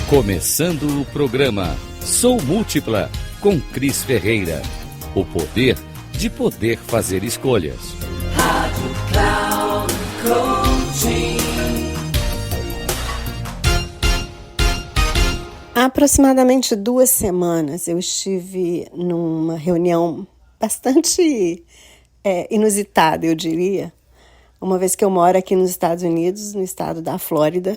Começando o programa Sou Múltipla, com Cris Ferreira. O poder de poder fazer escolhas. Rádio Cloud Coaching. Há aproximadamente 2 semanas eu estive numa reunião bastante inusitada, eu diria, uma vez que eu moro aqui nos Estados Unidos, no estado da Flórida,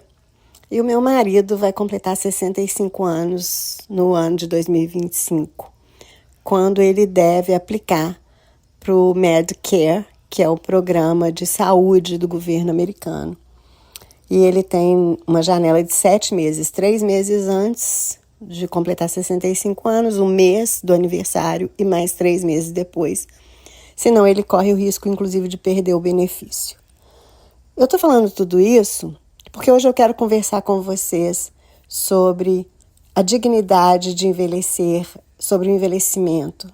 e o meu marido vai completar 65 anos no ano de 2025, quando ele deve aplicar para o Medicare, que é o programa de saúde do governo americano. E ele tem uma janela de 7 meses, 3 meses antes de completar 65 anos, um mês do aniversário e mais 3 meses depois. Senão ele corre o risco, inclusive, de perder o benefício. Eu estou falando tudo isso porque hoje eu quero conversar com vocês sobre a dignidade de envelhecer, sobre o envelhecimento.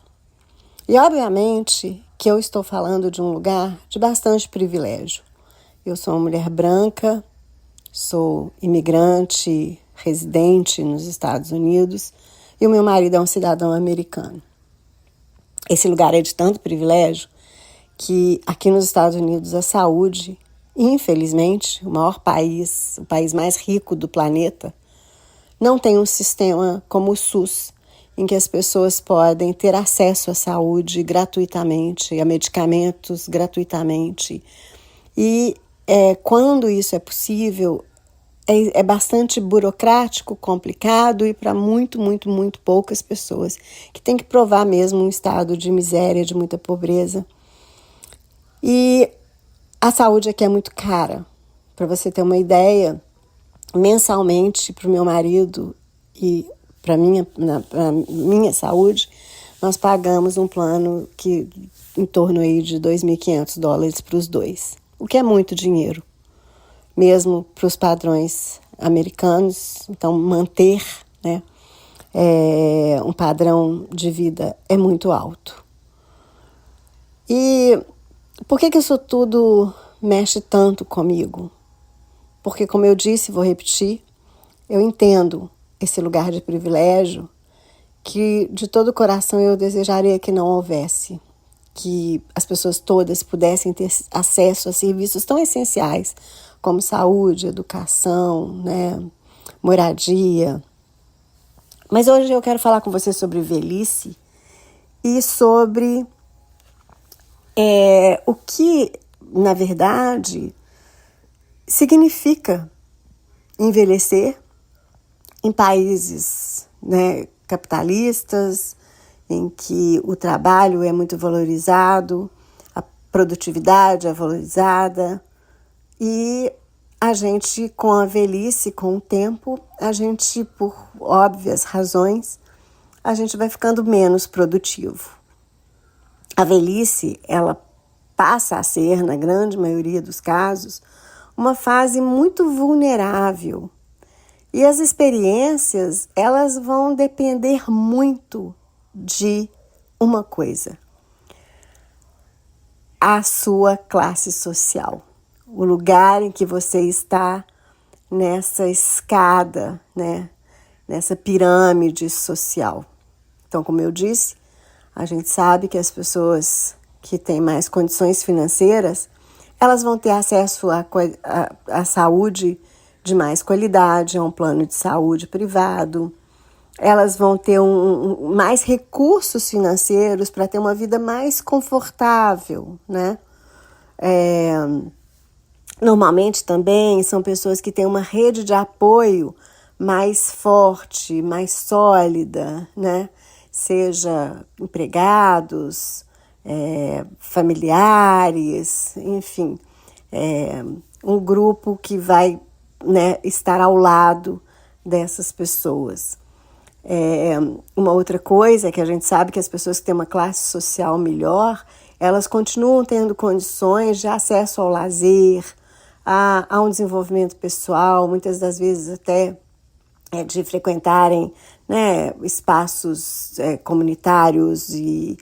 E, obviamente, que eu estou falando de um lugar de bastante privilégio. Eu sou uma mulher branca, sou imigrante, residente nos Estados Unidos, e o meu marido é um cidadão americano. Esse lugar é de tanto privilégio que aqui nos Estados Unidos a saúde, infelizmente, o maior país, o país mais rico do planeta, não tem um sistema como o SUS, em que as pessoas podem ter acesso à saúde gratuitamente, a medicamentos gratuitamente. E quando isso é possível, é bastante burocrático, complicado e para muito poucas pessoas, que tem que provar mesmo um estado de miséria, de muita pobreza. E a saúde aqui é muito cara. Para você ter uma ideia, mensalmente para o meu marido e para minha saúde, nós pagamos um plano que em torno aí de $2.500 para os dois, o que é muito dinheiro, mesmo para os padrões americanos. Então, manter, um padrão de vida é muito alto. E por que isso tudo mexe tanto comigo? Porque, como eu disse, vou repetir, eu entendo esse lugar de privilégio que de todo o coração eu desejaria que não houvesse, que as pessoas todas pudessem ter acesso a serviços tão essenciais como saúde, educação, moradia. Mas hoje eu quero falar com você sobre velhice e sobre o que, na verdade, significa envelhecer em países capitalistas, em que o trabalho é muito valorizado, a produtividade é valorizada, e a gente, com a velhice, com o tempo, a gente, por óbvias razões, a gente vai ficando menos produtivo. A velhice, ela passa a ser, na grande maioria dos casos, uma fase muito vulnerável. E as experiências, elas vão depender muito de uma coisa: a sua classe social. O lugar em que você está nessa escada, nessa pirâmide social. Então, como eu disse, a gente sabe que as pessoas que têm mais condições financeiras, elas vão ter acesso à saúde de mais qualidade, a um plano de saúde privado. Elas vão ter mais recursos financeiros para ter uma vida mais confortável, Normalmente também são pessoas que têm uma rede de apoio mais forte, mais sólida, Seja empregados, familiares, enfim, um grupo que vai estar ao lado dessas pessoas. Uma outra coisa é que a gente sabe que as pessoas que têm uma classe social melhor, elas continuam tendo condições de acesso ao lazer, a um desenvolvimento pessoal, muitas das vezes até de frequentarem espaços comunitários e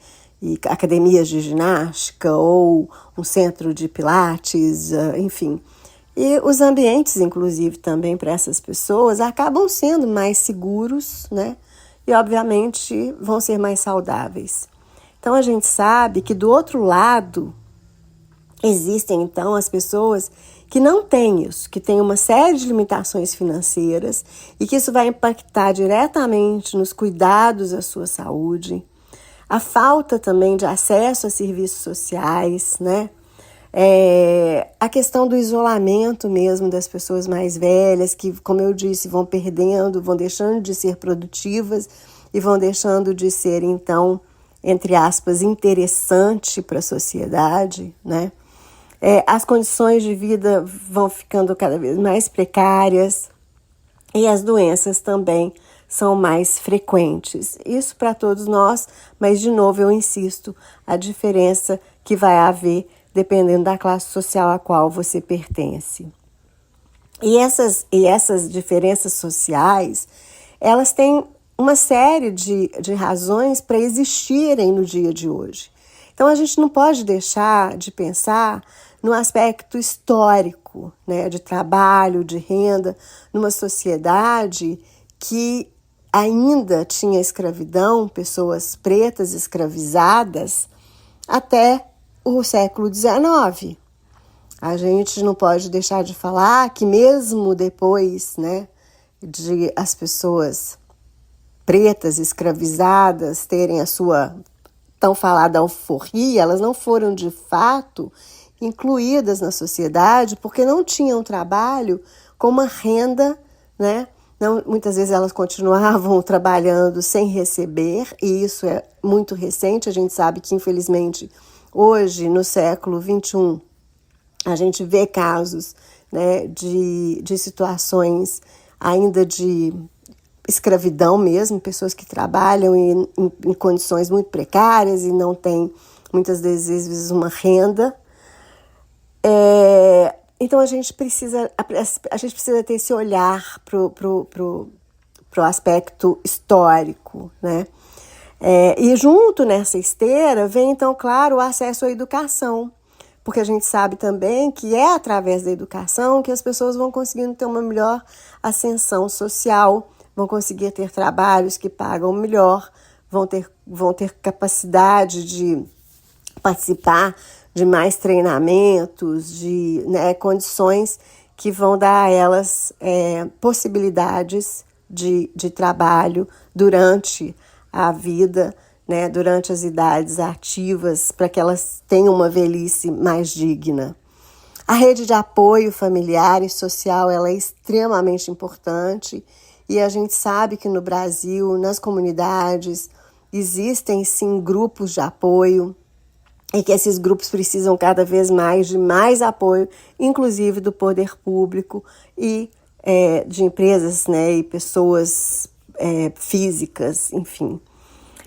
academias de ginástica ou um centro de pilates, enfim. E os ambientes, inclusive, também para essas pessoas acabam sendo mais seguros, né? E, obviamente, vão ser mais saudáveis. Então, a gente sabe que do outro lado existem, então, as pessoas que não têm isso, que têm uma série de limitações financeiras e que isso vai impactar diretamente nos cuidados da sua saúde. A falta também de acesso a serviços sociais, né? A questão do isolamento mesmo das pessoas mais velhas, que, como eu disse, vão perdendo, vão deixando de ser produtivas e vão deixando de ser, então, entre aspas, interessante para a sociedade, né? As condições de vida vão ficando cada vez mais precárias e as doenças também são mais frequentes. Isso para todos nós, mas de novo eu insisto, a diferença que vai haver dependendo da classe social a qual você pertence. E essas diferenças sociais, elas têm uma série de razões para existirem no dia de hoje. Então a gente não pode deixar de pensar no aspecto histórico, né, de trabalho, de renda, numa sociedade que ainda tinha escravidão, pessoas pretas escravizadas, até o século XIX. A gente não pode deixar de falar que mesmo depois, né, de as pessoas pretas escravizadas terem a sua tão falada alforria, elas não foram de fato incluídas na sociedade porque não tinham trabalho com uma renda, né? Não, muitas vezes elas continuavam trabalhando sem receber, e isso é muito recente. A gente sabe que, infelizmente, hoje, no século XXI, a gente vê casos, né, de situações ainda de escravidão mesmo, pessoas que trabalham em condições muito precárias e não têm, muitas vezes, uma renda. Então a gente precisa ter esse olhar pro aspecto histórico, né? E junto nessa esteira vem, então, claro, o acesso à educação, porque a gente sabe também que é através da educação que as pessoas vão conseguindo ter uma melhor ascensão social, vão conseguir ter trabalhos que pagam melhor, vão ter capacidade de participar de mais treinamentos, de, né, condições que vão dar a elas possibilidades de trabalho durante a vida, né, durante as idades ativas, para que elas tenham uma velhice mais digna. A rede de apoio familiar e social, ela é extremamente importante, e a gente sabe que no Brasil, nas comunidades, existem sim grupos de apoio, e que esses grupos precisam cada vez mais de mais apoio, inclusive do poder público e de empresas, né, e pessoas físicas, enfim.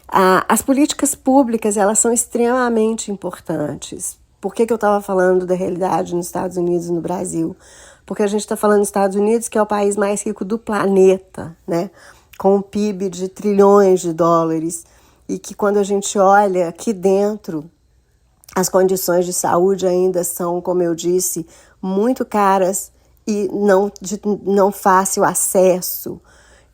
As políticas públicas, elas são extremamente importantes. Por que eu estava falando da realidade nos Estados Unidos e no Brasil? Porque a gente está falando dos Estados Unidos, que é o país mais rico do planeta, né, com um PIB de trilhões de dólares, e que quando a gente olha aqui dentro, as condições de saúde ainda são, como eu disse, muito caras e não fácil acesso.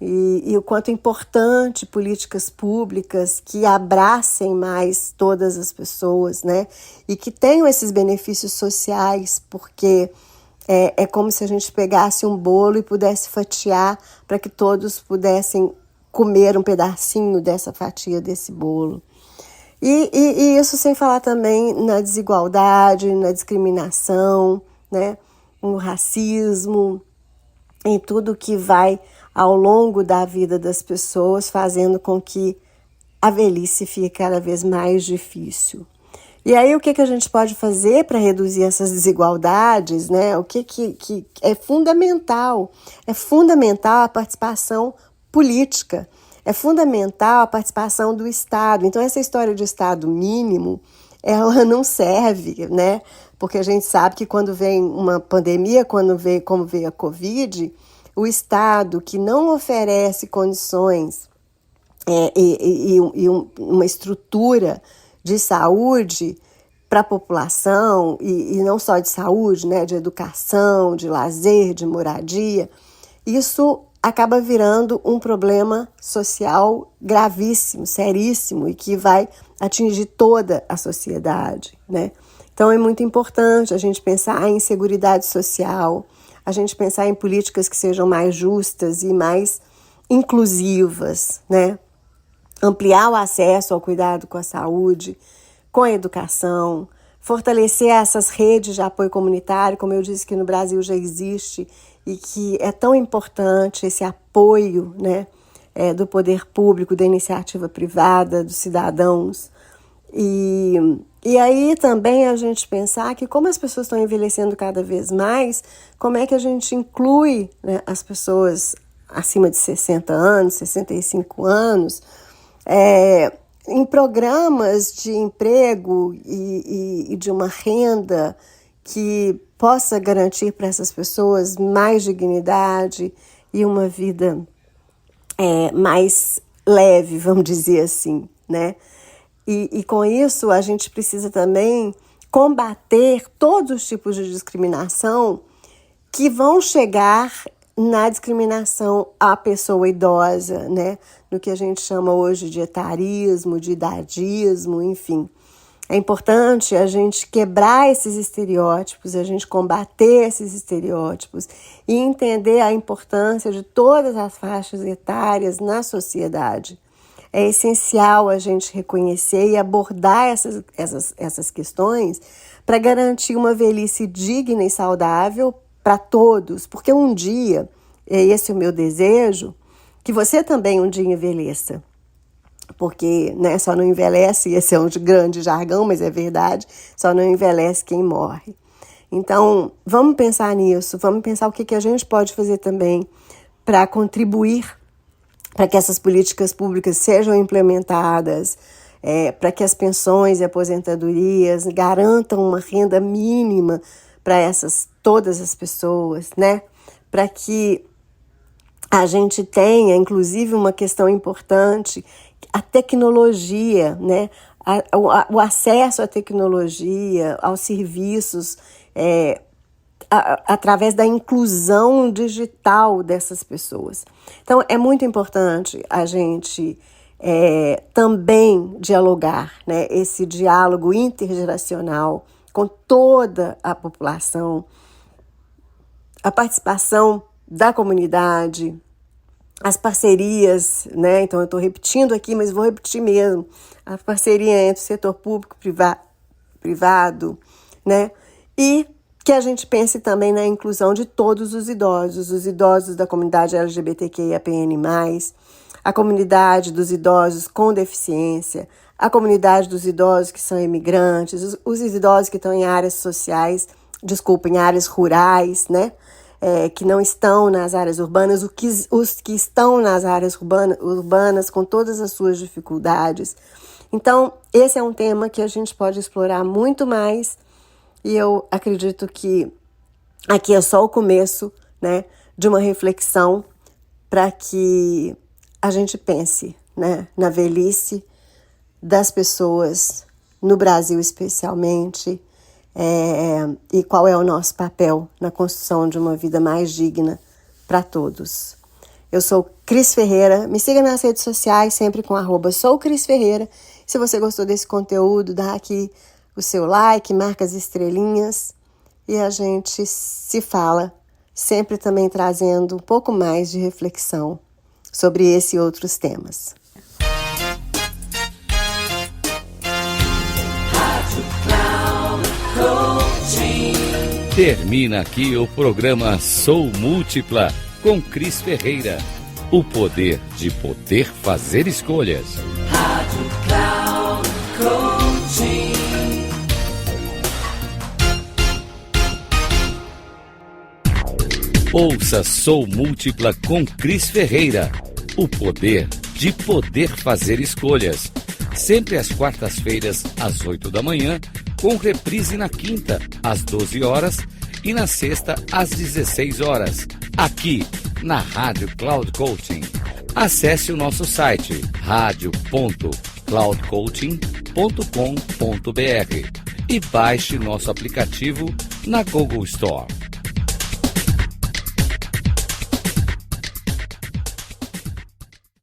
E o quanto é importante políticas públicas que abracem mais todas as pessoas, né? E que tenham esses benefícios sociais, porque é como se a gente pegasse um bolo e pudesse fatiar para que todos pudessem comer um pedacinho dessa fatia desse bolo. E isso sem falar também na desigualdade, na discriminação, né, no racismo, em tudo que vai ao longo da vida das pessoas, fazendo com que a velhice fique cada vez mais difícil. E aí o que a gente pode fazer para reduzir essas desigualdades, né? O que é fundamental? É fundamental a participação política. É fundamental a participação do Estado. Então, essa história de Estado mínimo, ela não serve, né? Porque a gente sabe que quando vem uma pandemia, como veio a Covid, o Estado que não oferece condições e uma estrutura de saúde para a população, e não só de saúde, né, de educação, de lazer, de moradia, isso acaba virando um problema social gravíssimo, seríssimo, e que vai atingir toda a sociedade, né? Então é muito importante a gente pensar em seguridade social, a gente pensar em políticas que sejam mais justas e mais inclusivas, né? Ampliar o acesso ao cuidado com a saúde, com a educação, fortalecer essas redes de apoio comunitário, como eu disse que no Brasil já existe, e que é tão importante esse apoio, né, do poder público, da iniciativa privada, dos cidadãos. E aí também a gente pensar que como as pessoas estão envelhecendo cada vez mais, como é que a gente inclui, né, as pessoas acima de 60 anos, 65 anos, em programas de emprego e de uma renda que possa garantir para essas pessoas mais dignidade e uma vida mais leve, vamos dizer assim, né? E com isso a gente precisa também combater todos os tipos de discriminação que vão chegar na discriminação à pessoa idosa, né? No que a gente chama hoje de etarismo, de idadismo, enfim. É importante a gente quebrar esses estereótipos, a gente combater esses estereótipos e entender a importância de todas as faixas etárias na sociedade. É essencial a gente reconhecer e abordar essas questões para garantir uma velhice digna e saudável para todos, porque um dia, esse é o meu desejo, que você também um dia envelheça. Porque, né, só não envelhece, esse é um grande jargão, mas é verdade, só não envelhece quem morre. Então, vamos pensar nisso, vamos pensar o que a gente pode fazer também para contribuir para que essas políticas públicas sejam implementadas, para que as pensões e aposentadorias garantam uma renda mínima para todas as pessoas, né? Para que a gente tenha, inclusive, uma questão importante, a tecnologia, né? O acesso à tecnologia, aos serviços, através da inclusão digital dessas pessoas. Então, é muito importante a gente também dialogar, né? Esse diálogo intergeracional com toda a população, a participação da comunidade, as parcerias, né? Então eu estou repetindo aqui, mas vou repetir mesmo, a parceria entre o setor público e privado, né? E que a gente pense também na inclusão de todos os idosos da comunidade LGBTQIAPN+, a comunidade dos idosos com deficiência, a comunidade dos idosos que são imigrantes, os idosos que estão em áreas sociais, em áreas rurais, né? Que não estão nas áreas urbanas, os que estão nas áreas urbanas com todas as suas dificuldades. Então, esse é um tema que a gente pode explorar muito mais, e eu acredito que aqui é só o começo, né, de uma reflexão para que a gente pense, né, na velhice das pessoas, no Brasil especialmente, e qual é o nosso papel na construção de uma vida mais digna para todos. Eu sou Cris Ferreira, me siga nas redes sociais, sempre com @soukrisferreira. Se você gostou desse conteúdo, dá aqui o seu like, marca as estrelinhas e a gente se fala, sempre também trazendo um pouco mais de reflexão sobre esse e outros temas. Termina aqui o programa Sou Múltipla com Cris Ferreira. O poder de poder fazer escolhas. Rádio Cloud Coaching. Ouça Sou Múltipla com Cris Ferreira. O poder de poder fazer escolhas. Sempre às quartas-feiras, às 8 da manhã, com reprise na quinta, às 12 horas, e na sexta, às 16 horas, aqui na Rádio Cloud Coaching. Acesse o nosso site radio.cloudcoaching.com.br e baixe nosso aplicativo na Google Store.